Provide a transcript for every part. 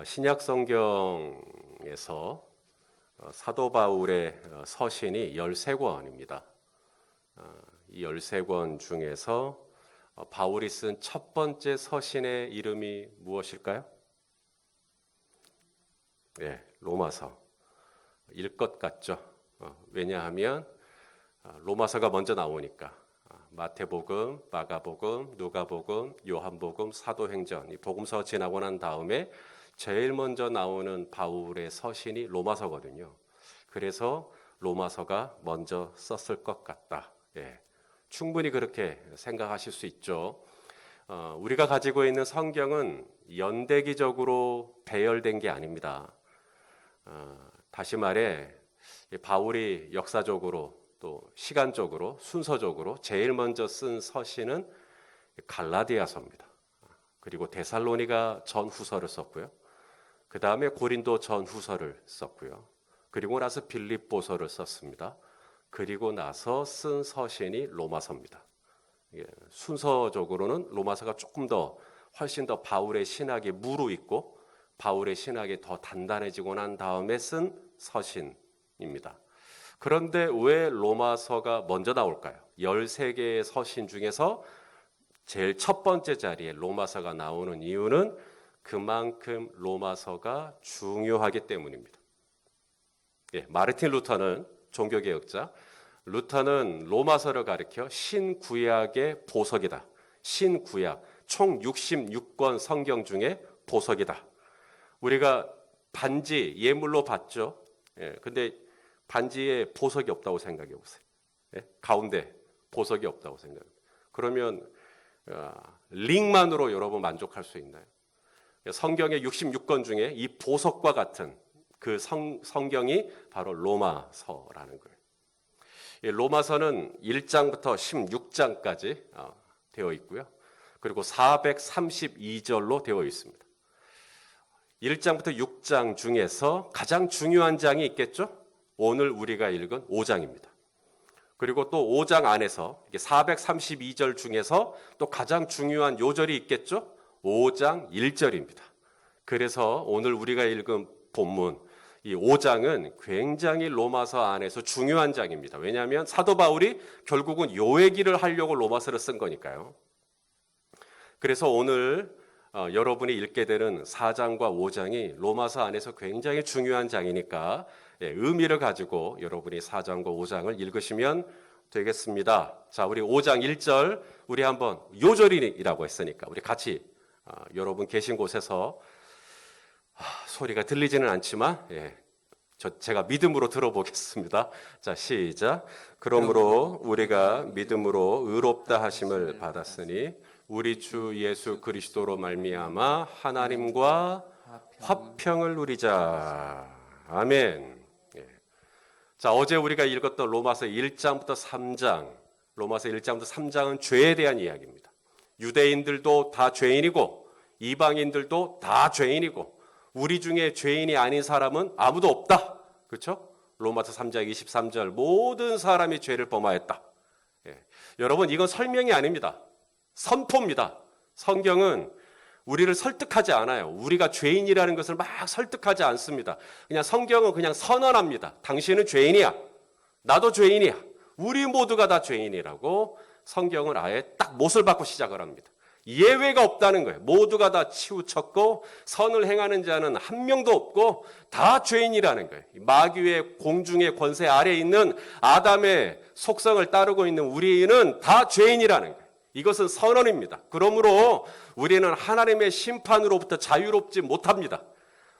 신약 성경에서 사도 바울의 서신이 13권입니다. 이 13권 중에서 바울이 쓴 첫 번째 서신의 이름이 무엇일까요? 네, 로마서일 것 같죠. 왜냐하면 로마서가 먼저 나오니까 마태복음, 마가복음, 누가복음, 요한복음, 사도행전 이 복음서 지나고 난 다음에 제일 먼저 나오는 바울의 서신이 로마서거든요. 그래서 로마서가 먼저 썼을 것 같다. 충분히 그렇게 생각하실 수 있죠. 우리가 가지고 있는 성경은 연대기적으로 배열된 게 아닙니다. 다시 말해 바울이 역사적으로 또 시간적으로 순서적으로 제일 먼저 쓴 서신은 갈라디아서입니다. 그리고 데살로니가 전후서를 썼고요. 그 다음에 고린도 전후서를 썼고요. 그리고 나서 빌립보서를 썼습니다. 그리고 나서 쓴 서신이 로마서입니다. 순서적으로는 로마서가 조금 더 훨씬 더 바울의 신학이 무르익고 바울의 신학이 더 단단해지고 난 다음에 쓴 서신입니다. 그런데 왜 로마서가 먼저 나올까요? 13개의 서신 중에서 제일 첫 번째 자리에 로마서가 나오는 이유는 그만큼 로마서가 중요하기 때문입니다. 마르틴 루터는 종교개혁자, 루터는 로마서를 가리켜 신구약의 보석이다. 신구약, 총 66권 성경 중에 보석이다. 우리가 반지 예물로 받죠. 근데 반지에 보석이 없다고 생각해 보세요. 가운데 보석이 없다고 생각합니다. 그러면 링만으로 여러분 만족할 수 있나요? 성경의 66권 중에 이 보석과 같은 그 성경이 바로 로마서라는 거예요. 로마서는 1장부터 16장까지 되어 있고요. 그리고 432절로 되어 있습니다. 1장부터 6장 중에서 가장 중요한 장이 있겠죠? 오늘 우리가 읽은 5장입니다. 그리고 또 5장 안에서 432절 중에서 또 가장 중요한 요절이 있겠죠? 5장 1절입니다. 그래서 오늘 우리가 읽은 본문 이 5장은 굉장히 로마서 안에서 중요한 장입니다. 왜냐하면 사도 바울이 결국은 요 얘기를 하려고 로마서를 쓴 거니까요. 그래서 오늘 여러분이 읽게 되는 4장과 5장이 로마서 안에서 굉장히 중요한 장이니까 의미를 가지고 여러분이 4장과 5장을 읽으시면 되겠습니다. 자, 우리 5장 1절 우리 한번 요절이라고 했으니까 우리 같이 여러분 계신 곳에서 소리가 들리지는 않지만 제가 믿음으로 들어보겠습니다. 자, 시작. 그러므로 우리가 믿음으로 의롭다 하심을 받았으니 우리 주 예수 그리스도로 말미암아 하나님과 화평을 누리자. 아멘. 자, 어제 우리가 읽었던 로마서 1장부터 3장, 로마서 1장부터 3장은 죄에 대한 이야기입니다. 유대인들도 다 죄인이고 이방인들도 다 죄인이고 우리 중에 죄인이 아닌 사람은 아무도 없다. 그렇죠? 로마서 3장 23절 모든 사람이 죄를 범하였다. 여러분 이건 설명이 아닙니다. 선포입니다. 성경은 우리를 설득하지 않아요. 우리가 죄인이라는 것을 막 설득하지 않습니다. 그냥 성경은 그냥 선언합니다. 당신은 죄인이야. 나도 죄인이야. 우리 모두가 다 죄인이라고 성경은 아예 딱 못을 받고 시작을 합니다. 예외가 없다는 거예요. 모두가 다 치우쳤고 선을 행하는 자는 한 명도 없고 다 죄인이라는 거예요. 마귀의 공중의 권세 아래에 있는 아담의 속성을 따르고 있는 우리는 다 죄인이라는 거예요. 이것은 선언입니다. 그러므로 우리는 하나님의 심판으로부터 자유롭지 못합니다.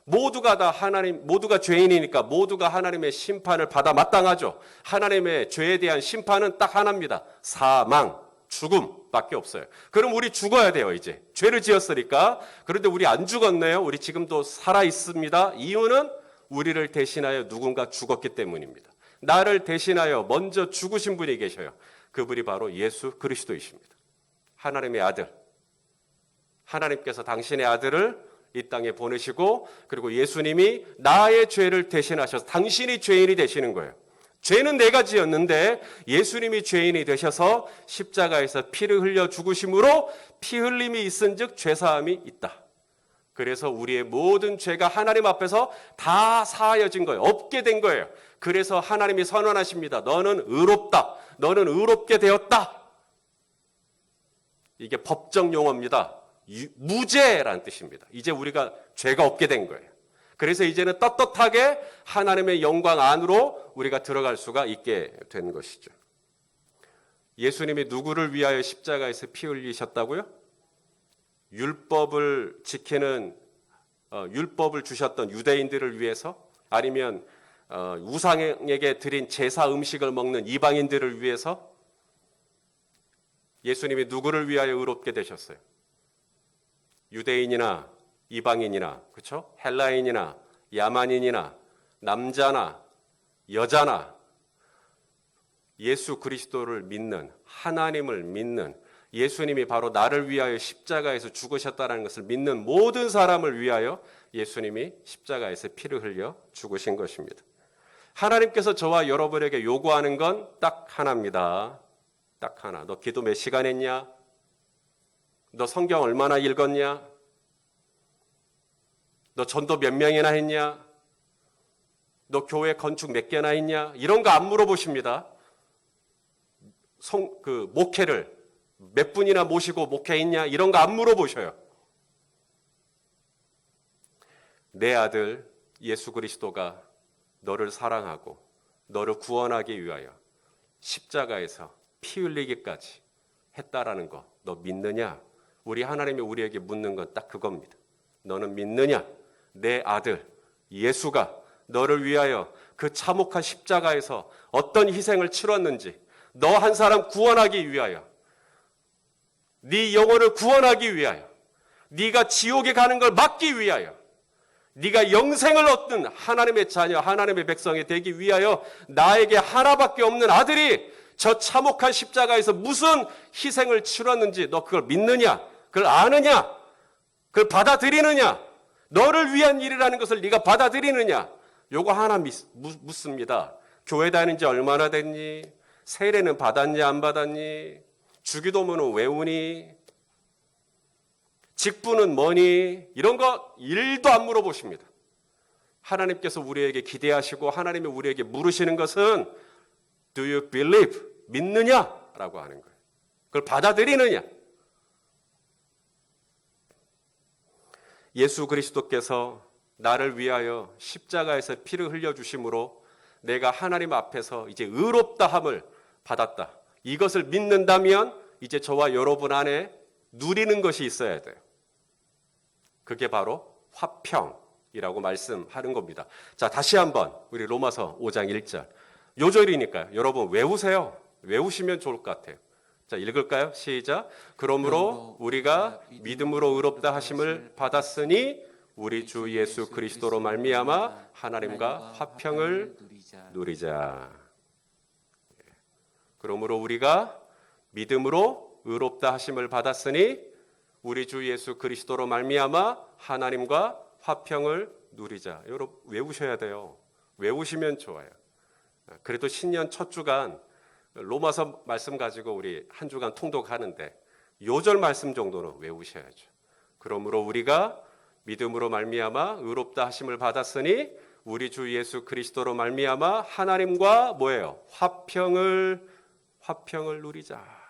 모두가 죄인이니까 모두가 하나님의 심판을 받아 마땅하죠. 하나님의 죄에 대한 심판은 딱 하나입니다. 사망, 죽음밖에 없어요. 그럼 우리 죽어야 돼요, 이제. 죄를 지었으니까. 그런데 우리 안 죽었네요. 우리 지금도 살아 있습니다. 이유는 우리를 대신하여 누군가 죽었기 때문입니다. 나를 대신하여 먼저 죽으신 분이 계셔요. 그분이 바로 예수 그리스도이십니다. 하나님의 아들. 하나님께서 당신의 아들을 이 땅에 보내시고 그리고 예수님이 나의 죄를 대신하셔서 당신이 죄인이 되시는 거예요. 죄는 내가 지었는데 예수님이 죄인이 되셔서 십자가에서 피를 흘려 죽으심으로 피 흘림이 있은즉 죄사함이 있다. 그래서 우리의 모든 죄가 하나님 앞에서 다 사하여진 거예요. 없게 된 거예요. 그래서 하나님이 선언하십니다. 너는 의롭다. 너는 의롭게 되었다. 이게 법정 용어입니다. 무죄라는 뜻입니다. 이제 우리가 죄가 없게 된 거예요. 그래서 이제는 떳떳하게 하나님의 영광 안으로 우리가 들어갈 수가 있게 된 것이죠. 예수님이 누구를 위하여 십자가에서 피 흘리셨다고요? 율법을 지키는 율법을 주셨던 유대인들을 위해서, 아니면 우상에게 드린 제사 음식을 먹는 이방인들을 위해서? 예수님이 누구를 위하여 의롭게 되셨어요? 유대인이나 이방인이나, 그렇죠? 헬라인이나 야만인이나 남자나 여자나 예수 그리스도를 믿는, 하나님을 믿는, 예수님이 바로 나를 위하여 십자가에서 죽으셨다는 것을 믿는 모든 사람을 위하여 예수님이 십자가에서 피를 흘려 죽으신 것입니다. 하나님께서 저와 여러분에게 요구하는 건 딱 하나입니다. 딱 하나. 너 기도 몇 시간 했냐? 너 성경 얼마나 읽었냐? 너 전도 몇 명이나 했냐? 너 교회 건축 몇 개나 했냐? 이런 거 안 물어보십니다. 목회를 몇 분이나 모시고 목회했냐? 이런 거 안 물어보셔요. 내 아들 예수 그리스도가 너를 사랑하고 너를 구원하기 위하여 십자가에서 피 흘리기까지 했다라는 거 너 믿느냐? 우리 하나님이 우리에게 묻는 건 딱 그겁니다. 너는 믿느냐? 내 아들 예수가 너를 위하여 그 참혹한 십자가에서 어떤 희생을 치렀는지, 너 한 사람 구원하기 위하여, 네 영혼을 구원하기 위하여, 네가 지옥에 가는 걸 막기 위하여, 네가 영생을 얻는 하나님의 자녀, 하나님의 백성이 되기 위하여 나에게 하나밖에 없는 아들이 저 참혹한 십자가에서 무슨 희생을 치렀는지 너 그걸 믿느냐? 그걸 아느냐? 그걸 받아들이느냐? 너를 위한 일이라는 것을 네가 받아들이느냐? 요거 하나 묻습니다. 교회 다닌 지 얼마나 됐니? 세례는 받았니 안 받았니? 주기도문은 외우니? 직분은 뭐니? 이런 거 일도 안 물어보십니다. 하나님께서 우리에게 기대하시고 하나님이 우리에게 물으시는 것은 Do you believe? 믿느냐? 라고 하는 거예요. 그걸 받아들이느냐? 예수 그리스도께서 나를 위하여 십자가에서 피를 흘려주심으로 내가 하나님 앞에서 이제 의롭다함을 받았다. 이것을 믿는다면 이제 저와 여러분 안에 누리는 것이 있어야 돼요. 그게 바로 화평이라고 말씀하는 겁니다. 자, 다시 한번 우리 로마서 5장 1절. 요절이니까요. 여러분 외우세요. 외우시면 좋을 것 같아요. 자, 읽을까요? 시작. 그러므로 우리가 믿음으로 의롭다 하심을 받았으니 우리 주 예수 그리스도로 말미암아 하나님과 화평을 누리자. 그러므로 우리가 믿음으로 의롭다 하심을 받았으니 우리 주 예수 그리스도로 말미암아 하나님과 화평을 누리자. 여러분 외우셔야 돼요. 외우시면 좋아요. 그래도 신년 첫 주간 로마서 말씀 가지고 우리 한 주간 통독하는데 요절 말씀 정도는 외우셔야죠. 그러므로 우리가 믿음으로 말미암아 의롭다 하심을 받았으니 우리 주 예수 그리스도로 말미암아 하나님과 뭐예요? 화평을 누리자.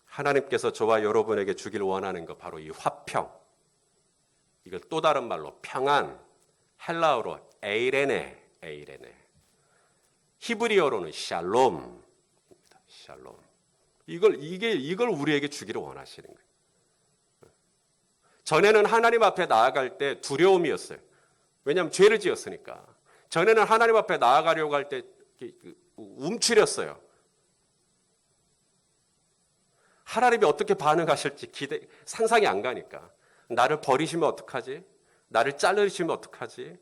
하나님께서 저와 여러분에게 주길 원하는 거 바로 이 화평. 이걸 또 다른 말로 평안, 헬라어로 에이레네. 히브리어로는 샬롬. 샬롬. 이걸 우리에게 주기를 원하시는 거예요. 전에는 하나님 앞에 나아갈 때 두려움이었어요. 왜냐하면 죄를 지었으니까. 전에는 하나님 앞에 나아가려고 할 때 움츠렸어요. 하나님이 어떻게 반응하실지 상상이 안 가니까. 나를 버리시면 어떡하지? 나를 자르시면 어떡하지?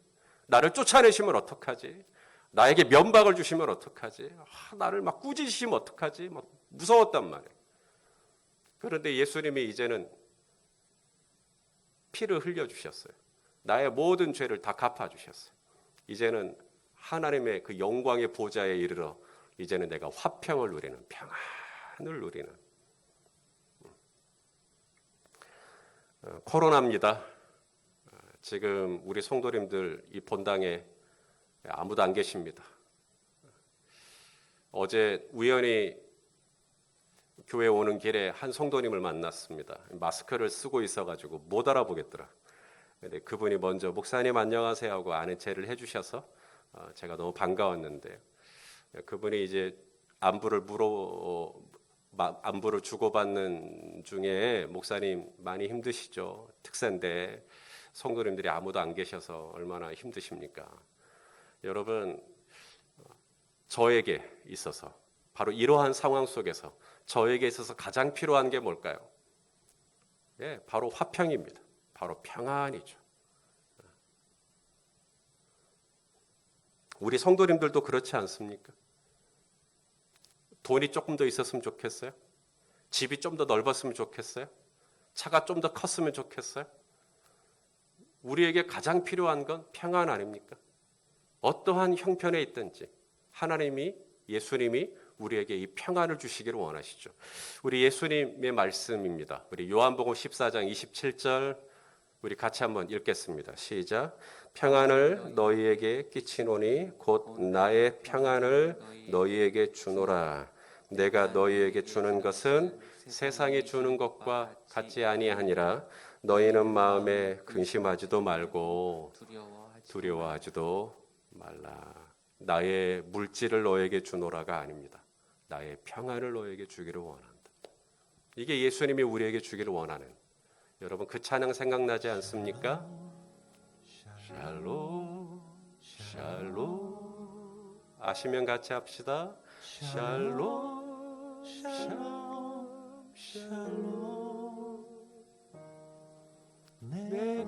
나를 쫓아내시면 어떡하지? 나에게 면박을 주시면 어떡하지? 나를 막 꾸짖으시면 어떡하지? 막 무서웠단 말이에요. 그런데 예수님이 이제는 피를 흘려주셨어요. 나의 모든 죄를 다 갚아주셨어요. 이제는 하나님의 그 영광의 보좌에 이르러 이제는 내가 화평을 누리는, 평안을 누리는. 코로나입니다. 지금 우리 성도님들 이 본당에 아무도 안 계십니다. 어제 우연히 교회 오는 길에 한 성도님을 만났습니다. 마스크를 쓰고 있어가지고 못 알아보겠더라. 근데 그분이 먼저 목사님 안녕하세요 하고 아는 체를 해주셔서 제가 너무 반가웠는데, 그분이 이제 안부를 주고받는 중에 목사님 많이 힘드시죠? 특세인데 성도님들이 아무도 안 계셔서 얼마나 힘드십니까? 여러분, 저에게 있어서 바로 이러한 상황 속에서 저에게 있어서 가장 필요한 게 뭘까요? 바로 화평입니다. 바로 평안이죠. 우리 성도님들도 그렇지 않습니까? 돈이 조금 더 있었으면 좋겠어요? 집이 좀 더 넓었으면 좋겠어요? 차가 좀 더 컸으면 좋겠어요? 우리에게 가장 필요한 건 평안 아닙니까? 어떠한 형편에 있든지 하나님이, 예수님이 우리에게 이 평안을 주시기를 원하시죠. 우리 예수님의 말씀입니다. 우리 요한복음 14장 27절 우리 같이 한번 읽겠습니다. 시작. 평안을 너희에게 끼치노니 곧 나의 평안을 너희에게 주노라. 내가 너희에게 주는 것은 세상이 주는 것과 같지 아니하니라. 너희는 마음에 근심하지도 말고 두려워하지도 말라. 나의 물질을 너에게 주노라가 아닙니다. 나의 평안을 너에게 주기를 원한다. 이게 예수님이 우리에게 주기를 원하는, 여러분 그 찬양 생각나지 않습니까? 샬롬 샬롬. 아시면 같이 합시다. 샬롬 샬롬 샬롬. 내게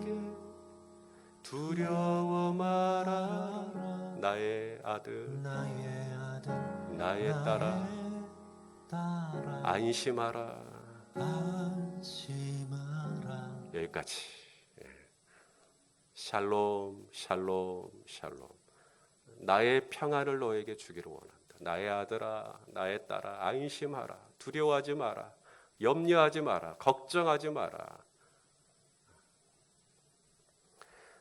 두려워 마라. 나의 아들 나의 딸아 안심하라. 여기까지. 샬롬 샬롬 샬롬. 나의 평안을 너에게 주기를 원한다. 나의 아들아 나의 딸아 안심하라. 두려워하지 마라. 염려하지 마라. 걱정하지 마라.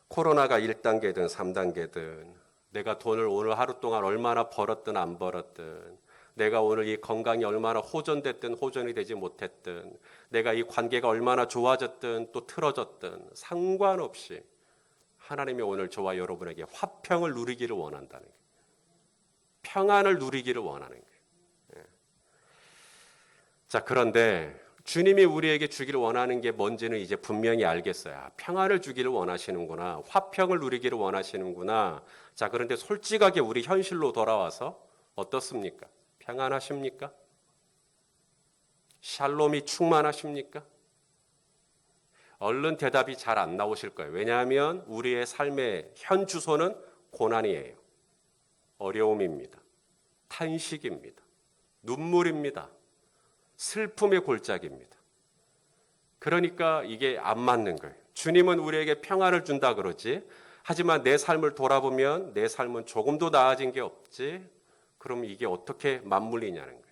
코로나가 1단계든 3단계든 내가 돈을 오늘 하루 동안 얼마나 벌었든 안 벌었든, 내가 오늘 이 건강이 얼마나 호전됐든 호전이 되지 못했든, 내가 이 관계가 얼마나 좋아졌든 또 틀어졌든 상관없이 하나님이 오늘 저와 여러분에게 화평을 누리기를 원한다는 거예요. 평안을 누리기를 원하는 거예요. 자, 그런데 주님이 우리에게 주기를 원하는 게 뭔지는 이제 분명히 알겠어요. 평안을 주기를 원하시는구나. 화평을 누리기를 원하시는구나. 자, 그런데 솔직하게 우리 현실로 돌아와서 어떻습니까? 평안하십니까? 샬롬이 충만하십니까? 얼른 대답이 잘 안 나오실 거예요. 왜냐하면 우리의 삶의 현 주소는 고난이에요. 어려움입니다. 탄식입니다. 눈물입니다. 슬픔의 골짜기입니다. 그러니까 이게 안 맞는 거예요. 주님은 우리에게 평안을 준다 그러지, 하지만 내 삶을 돌아보면 내 삶은 조금도 나아진 게 없지. 그럼 이게 어떻게 맞물리냐는 거예요.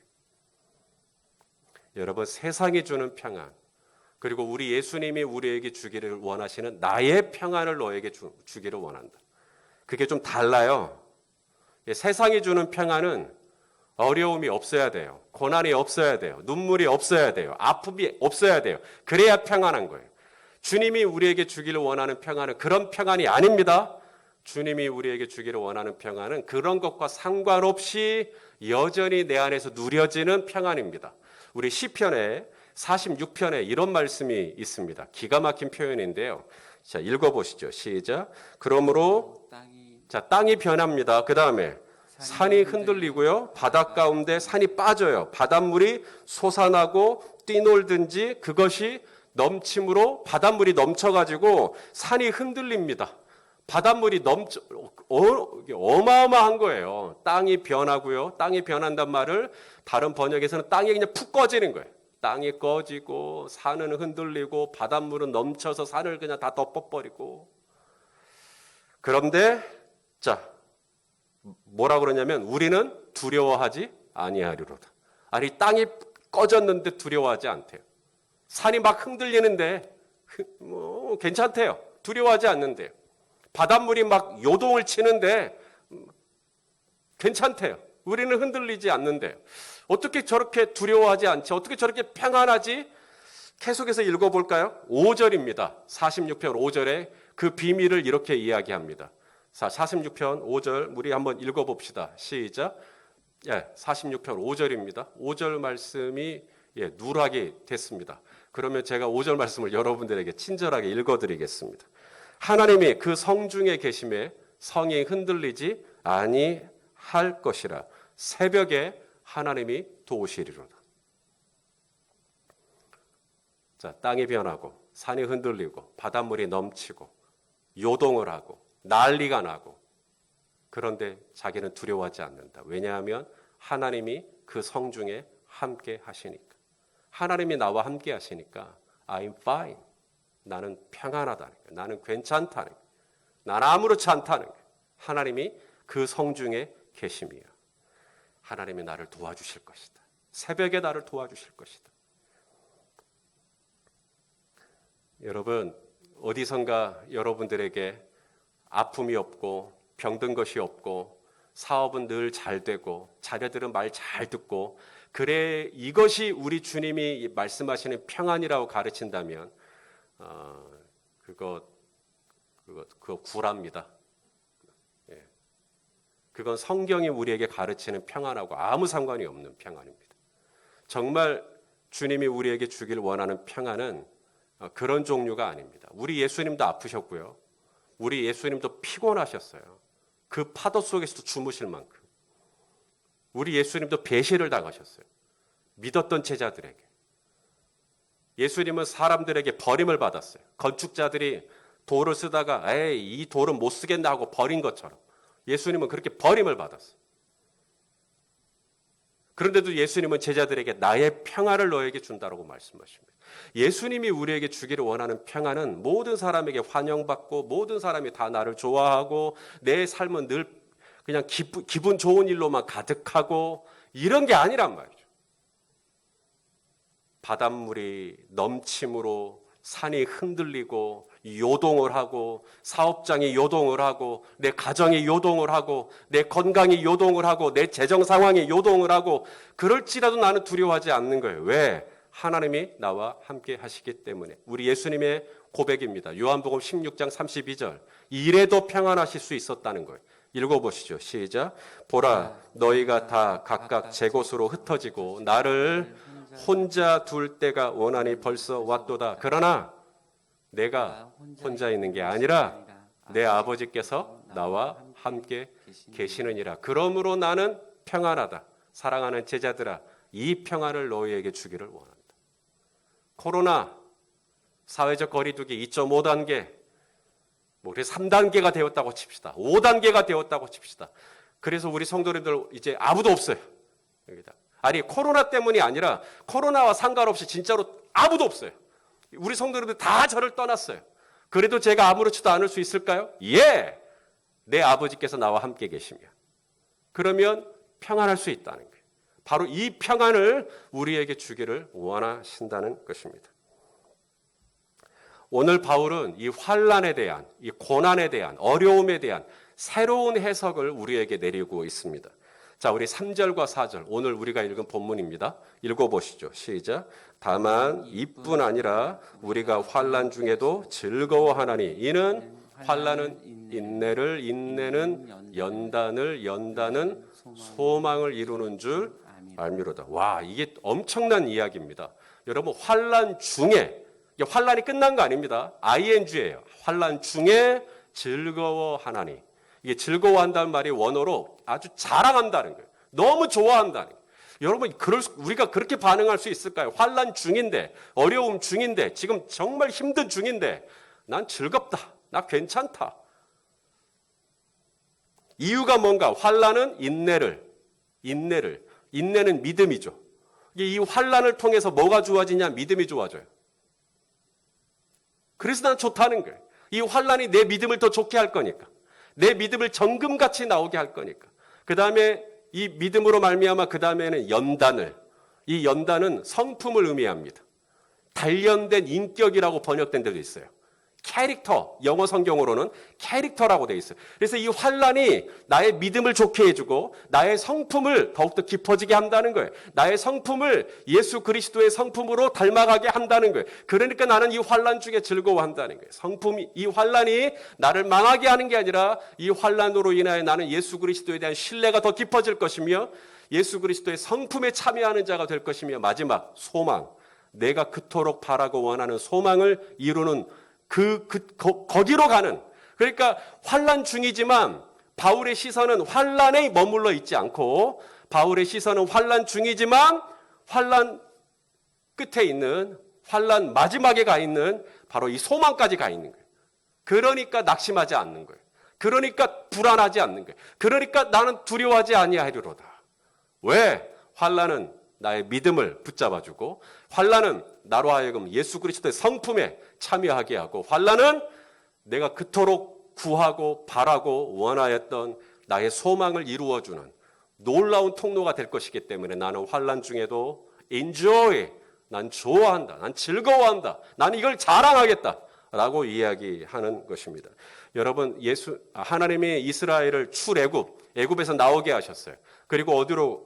여러분, 세상이 주는 평안, 그리고 우리 예수님이 우리에게 주기를 원하시는 나의 평안을 너에게 주기를 원한다. 그게 좀 달라요. 세상이 주는 평안은 어려움이 없어야 돼요. 고난이 없어야 돼요. 눈물이 없어야 돼요. 아픔이 없어야 돼요. 그래야 평안한 거예요. 주님이 우리에게 주기를 원하는 평안은 그런 평안이 아닙니다. 주님이 우리에게 주기를 원하는 평안은 그런 것과 상관없이 여전히 내 안에서 누려지는 평안입니다. 우리 시편에 46편에 이런 말씀이 있습니다. 기가 막힌 표현인데요. 자, 읽어보시죠. 시작. 그러므로 땅이 변합니다. 그 다음에 산이 흔들리고요. 바닷 가운데 산이 빠져요. 바닷물이 솟아나고 뛰놀든지 그것이 넘침으로 바닷물이 넘쳐가지고 산이 흔들립니다. 바닷물이 어마어마한 거예요. 땅이 변하고요. 땅이 변한단 말을 다른 번역에서는 땅이 그냥 푹 꺼지는 거예요. 땅이 꺼지고 산은 흔들리고 바닷물은 넘쳐서 산을 그냥 다 덮어버리고. 그런데 자, 뭐라 그러냐면 우리는 두려워하지 아니하리로다. 아니, 땅이 꺼졌는데 두려워하지 않대요. 산이 막 흔들리는데 뭐 괜찮대요. 두려워하지 않는데요. 바닷물이 막 요동을 치는데 괜찮대요. 우리는 흔들리지 않는데요. 어떻게 저렇게 두려워하지 않지? 어떻게 저렇게 평안하지? 계속해서 읽어볼까요? 5절입니다. 46편 5절에 그 비밀을 이렇게 이야기합니다. 46편 5절 우리 한번 읽어봅시다. 시작. 46편 5절입니다. 5절 말씀이 누락이 됐습니다. 그러면 제가 5절 말씀을 여러분들에게 친절하게 읽어드리겠습니다. 하나님이 그 성중에 계심에 성이 흔들리지 아니할 것이라. 새벽에 하나님이 도우시리로다. 자, 땅이 변하고 산이 흔들리고 바닷물이 넘치고 요동을 하고 난리가 나고, 그런데 자기는 두려워하지 않는다. 왜냐하면 하나님이 그 성중에 함께 하시니까. 하나님이 나와 함께 하시니까 I'm fine. 나는 평안하다는 거예요. 나는 괜찮다는 거예요. 나는 아무렇지 않다는 거예요. 하나님이 그 성중에 계심이야. 하나님이 나를 도와주실 것이다. 새벽에 나를 도와주실 것이다. 여러분, 어디선가 여러분들에게 아픔이 없고 병든 것이 없고 사업은 늘 잘 되고 자녀들은 말 잘 듣고, 그래 이것이 우리 주님이 말씀하시는 평안이라고 가르친다면 그거 구랍니다. 그건 성경이 우리에게 가르치는 평안하고 아무 상관이 없는 평안입니다. 정말 주님이 우리에게 주길 원하는 평안은 그런 종류가 아닙니다. 우리 예수님도 아프셨고요. 우리 예수님도 피곤하셨어요. 그 파도 속에서도 주무실 만큼. 우리 예수님도 배신을 당하셨어요. 믿었던 제자들에게. 예수님은 사람들에게 버림을 받았어요. 건축자들이 돌을 쓰다가 이 돌은 못 쓰겠나 하고 버린 것처럼 예수님은 그렇게 버림을 받았어요. 그런데도 예수님은 제자들에게 나의 평안을 너에게 준다라고 말씀하십니다. 예수님이 우리에게 주기를 원하는 평안은 모든 사람에게 환영받고 모든 사람이 다 나를 좋아하고 내 삶은 늘 그냥 기분 좋은 일로만 가득하고 이런 게 아니란 말이죠. 바닷물이 넘침으로 산이 흔들리고 요동을 하고 사업장이 요동을 하고 내 가정이 요동을 하고 내 건강이 요동을 하고 내 재정 상황이 요동을 하고 그럴지라도 나는 두려워하지 않는 거예요. 왜? 하나님이 나와 함께 하시기 때문에. 우리 예수님의 고백입니다. 요한복음 16장 32절. 이래도 평안하실 수 있었다는 거예요. 읽어보시죠. 시작. 보라, 너희가 다 각각 제 곳으로 흩어지고 나를 혼자 둘 때가 원하니 벌써 왔도다. 그러나 내가 혼자 있는 게 아니라 내 아버지께서 나와 함께 계시느니라. 그러므로 나는 평안하다. 사랑하는 제자들아, 이 평안을 너희에게 주기를 원한다. 코로나, 사회적 거리두기 2.5단계, 우리 3단계가 되었다고 칩시다. 5단계가 되었다고 칩시다. 그래서 우리 성도님들 이제 아무도 없어요. 여기다. 아니, 코로나 때문이 아니라 코로나와 상관없이 진짜로 아무도 없어요. 우리 성도님들 다 저를 떠났어요. 그래도 제가 아무렇지도 않을 수 있을까요? 예! 내 아버지께서 나와 함께 계시며. 그러면 평안할 수 있다는 거예요. 바로 이 평안을 우리에게 주기를 원하신다는 것입니다. 오늘 바울은 이 환난에 대한, 이 고난에 대한, 어려움에 대한 새로운 해석을 우리에게 내리고 있습니다. 자, 우리 3절과 4절, 오늘 우리가 읽은 본문입니다. 읽어보시죠. 시작. 다만 이뿐 아니라 우리가 환난 중에도 즐거워하나니 이는 환난은 인내를, 인내는 연단을, 연단은 소망을 이루는 줄 알미로다. 와, 이게 엄청난 이야기입니다. 여러분, 환난 중에, 환난이 끝난 거 아닙니다. ing예요. 환난 중에 즐거워하나니. 이게 즐거워한다는 말이 원어로 아주 자랑한다는 거예요. 너무 좋아한다는 거예요. 여러분, 우리가 그렇게 반응할 수 있을까요? 환난 중인데, 어려움 중인데, 지금 정말 힘든 중인데, 난 즐겁다. 나 괜찮다. 이유가 뭔가? 환난은 인내는 믿음이죠. 이 환난을 통해서 뭐가 좋아지냐? 믿음이 좋아져요. 그래서 난 좋다는 거예요. 이 환난이 내 믿음을 더 좋게 할 거니까. 내 믿음을 정금같이 나오게 할 거니까. 그 다음에 이 믿음으로 말미암아 그 다음에는 연단을. 이 연단은 성품을 의미합니다. 단련된 인격이라고 번역된 데도 있어요. 캐릭터, 영어 성경으로는 캐릭터라고 돼 있어요. 그래서 이 환난이 나의 믿음을 좋게 해주고 나의 성품을 더욱더 깊어지게 한다는 거예요. 나의 성품을 예수 그리스도의 성품으로 닮아가게 한다는 거예요. 그러니까 나는 이 환난 중에 즐거워한다는 거예요. 성품이, 이 환난이 나를 망하게 하는 게 아니라 이 환난으로 인하여 나는 예수 그리스도에 대한 신뢰가 더 깊어질 것이며 예수 그리스도의 성품에 참여하는 자가 될 것이며 마지막 소망, 내가 그토록 바라고 원하는 소망을 이루는 거기로 가는, 그러니까 환난 중이지만 바울의 시선은 환난에 머물러 있지 않고 바울의 시선은 환난 중이지만 환난 끝에 있는, 환난 마지막에 가 있는 바로 이 소망까지 가 있는 거예요. 그러니까 낙심하지 않는 거예요. 그러니까 불안하지 않는 거예요. 그러니까 나는 두려워하지 아니하리로다. 왜? 환난은 나의 믿음을 붙잡아주고 환난은 나로 하여금 예수 그리스도의 성품에 참여하게 하고 환난은 내가 그토록 구하고 바라고 원하였던 나의 소망을 이루어주는 놀라운 통로가 될 것이기 때문에 나는 환난 중에도 enjoy, 난 좋아한다, 난 즐거워한다, 난 이걸 자랑하겠다 라고 이야기하는 것입니다. 여러분, 하나님이 이스라엘을 애굽에서 나오게 하셨어요. 그리고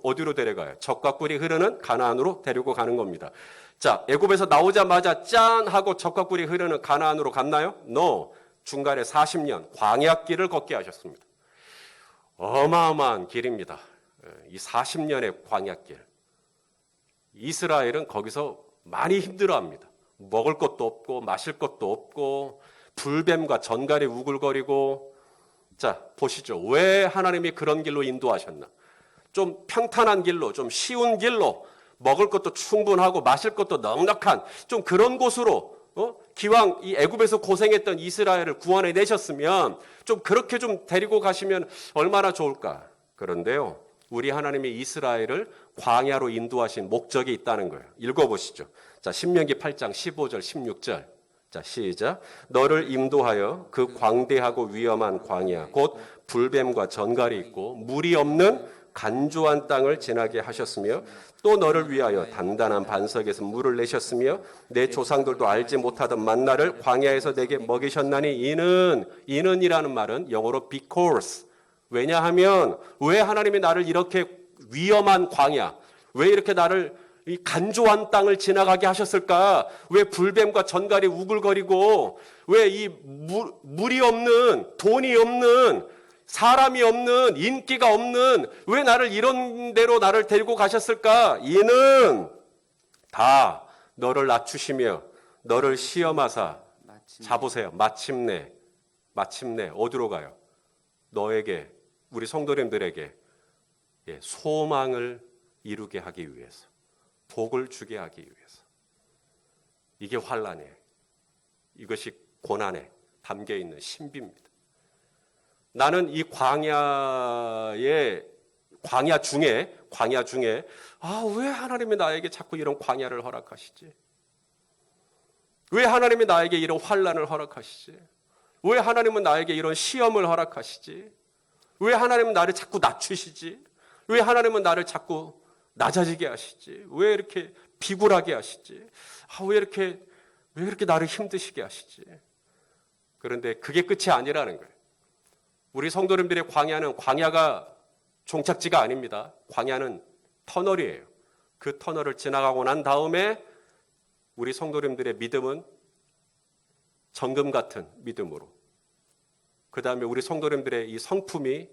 어디로 데려가요? 젖과 꿀이 흐르는 가나안으로 데리고 가는 겁니다. 자, 애굽에서 나오자마자 짠 하고 젖과 꿀이 흐르는 가나안으로 갔나요? No. 중간에 40년 광야길을 걷게 하셨습니다. 어마어마한 길입니다. 이 40년의 광야길. 이스라엘은 거기서 많이 힘들어합니다. 먹을 것도 없고 마실 것도 없고 불뱀과 전갈이 우글거리고. 자, 보시죠. 왜 하나님이 그런 길로 인도하셨나? 좀 평탄한 길로, 좀 쉬운 길로, 먹을 것도 충분하고 마실 것도 넉넉한 좀 그런 곳으로 기왕 이 애굽에서 고생했던 이스라엘을 구원해 내셨으면 좀 그렇게 좀 데리고 가시면 얼마나 좋을까? 그런데요, 우리 하나님이 이스라엘을 광야로 인도하신 목적이 있다는 거예요. 읽어보시죠. 자, 신명기 8장 15절 16절. 자, 시작. 너를 인도하여 그 광대하고 위험한 광야 곧 불뱀과 전갈이 있고 물이 없는 간조한 땅을 지나게 하셨으며 또 너를 위하여 단단한 반석에서 물을 내셨으며 내 조상들도 알지 못하던 만나를 광야에서 내게 먹이셨나니 이는이라는 말은 영어로 because. 왜냐하면 왜 하나님이 나를 이렇게 위험한 광야, 왜 이렇게 나를 이 간조한 땅을 지나가게 하셨을까? 왜 불뱀과 전갈이 우글거리고 왜 이 물이 없는, 돈이 없는, 사람이 없는, 인기가 없는 왜 나를 이런 데로 나를 데리고 가셨을까? 이는 다 너를 낮추시며 너를 시험하사 자보세요. 마침내 어디로 가요? 너에게, 우리 성도님들에게 소망을 이루게 하기 위해서, 복을 주게 하기 위해서. 이게 환난이에요. 이것이 고난에 담겨 있는 신비입니다. 나는 이 광야 중에 왜 하나님이 나에게 자꾸 이런 광야를 허락하시지? 왜 하나님이 나에게 이런 환난을 허락하시지? 왜 하나님은 나에게 이런 시험을 허락하시지? 왜 하나님은 나를 자꾸 낮추시지? 왜 하나님은 나를 자꾸 낮아지게 하시지? 왜 이렇게 비굴하게 하시지? 왜 이렇게 나를 힘드시게 하시지? 그런데 그게 끝이 아니라는 거예요. 우리 성도님들의 광야가 종착지가 아닙니다. 광야는 터널이에요. 그 터널을 지나가고 난 다음에 우리 성도님들의 믿음은 정금 같은 믿음으로, 그 다음에 우리 성도님들의 이 성품이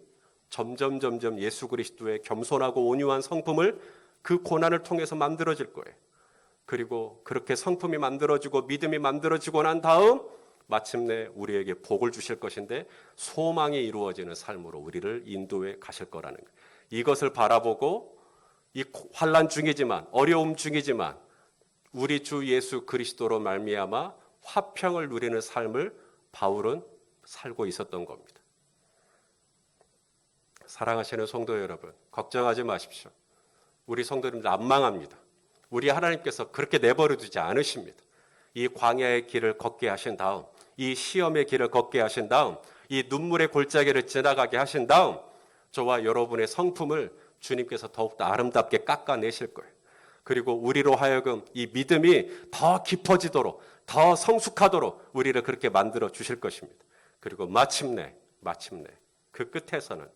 점점 예수 그리스도의 겸손하고 온유한 성품을 그 고난을 통해서 만들어질 거예요. 그리고 그렇게 성품이 만들어지고 믿음이 만들어지고 난 다음 마침내 우리에게 복을 주실 것인데 소망이 이루어지는 삶으로 우리를 인도해 가실 거라는 거예요. 이것을 바라보고 이 환난 중이지만, 어려움 중이지만 우리 주 예수 그리스도로 말미암아 화평을 누리는 삶을 바울은 살고 있었던 겁니다. 사랑하시는 성도 여러분, 걱정하지 마십시오. 우리 성도님들 안 망합니다. 우리 하나님께서 그렇게 내버려 두지 않으십니다. 이 광야의 길을 걷게 하신 다음, 이 시험의 길을 걷게 하신 다음, 이 눈물의 골짜기를 지나가게 하신 다음 저와 여러분의 성품을 주님께서 더욱더 아름답게 깎아내실 거예요. 그리고 우리로 하여금 이 믿음이 더 깊어지도록, 더 성숙하도록 우리를 그렇게 만들어 주실 것입니다. 그리고 마침내 그 끝에서는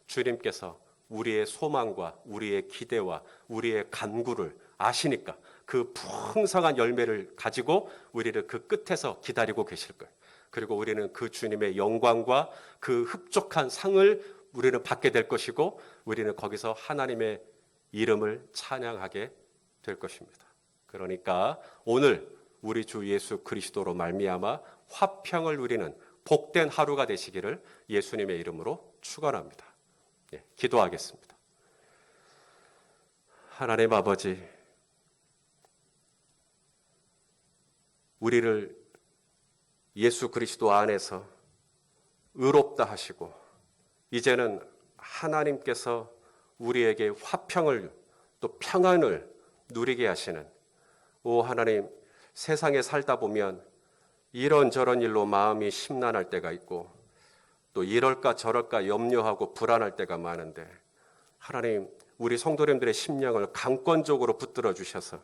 주님께서 우리의 소망과 우리의 기대와 우리의 간구를 아시니까 그 풍성한 열매를 가지고 우리를 그 끝에서 기다리고 계실 거예요. 그리고 우리는 그 주님의 영광과 그 흡족한 상을 우리는 받게 될 것이고, 우리는 거기서 하나님의 이름을 찬양하게 될 것입니다. 그러니까 오늘 우리 주 예수 그리스도로 말미암아 화평을 누리는 복된 하루가 되시기를 예수님의 이름으로 축원합니다. 기도하겠습니다. 하나님 아버지, 우리를 예수 그리스도 안에서 의롭다 하시고 이제는 하나님께서 우리에게 화평을 또 평안을 누리게 하시는, 오 하나님, 세상에 살다 보면 이런저런 일로 마음이 심란할 때가 있고 또 이럴까 저럴까 염려하고 불안할 때가 많은데, 하나님, 우리 성도님들의 심령을 강권적으로 붙들어 주셔서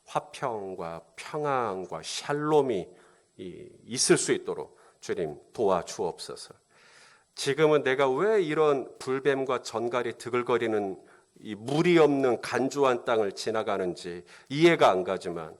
화평과 평안과 샬롬이 있을 수 있도록 주님 도와주옵소서. 지금은 내가 왜 이런 불뱀과 전갈이 드글거리는 이 물이 없는 간주한 땅을 지나가는지 이해가 안 가지만,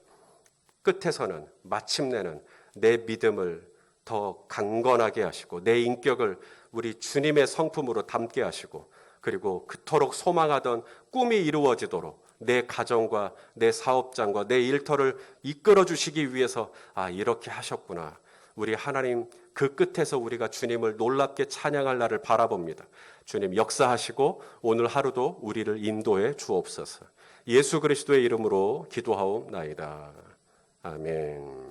끝에서는 마침내는 내 믿음을 더 강건하게 하시고 내 인격을 우리 주님의 성품으로 담게 하시고, 그리고 그토록 소망하던 꿈이 이루어지도록 내 가정과 내 사업장과 내 일터를 이끌어 주시기 위해서 이렇게 하셨구나. 우리 하나님 그 끝에서 우리가 주님을 놀랍게 찬양할 날을 바라봅니다. 주님 역사하시고 오늘 하루도 우리를 인도해 주옵소서. 예수 그리스도의 이름으로 기도하옵나이다. 아멘.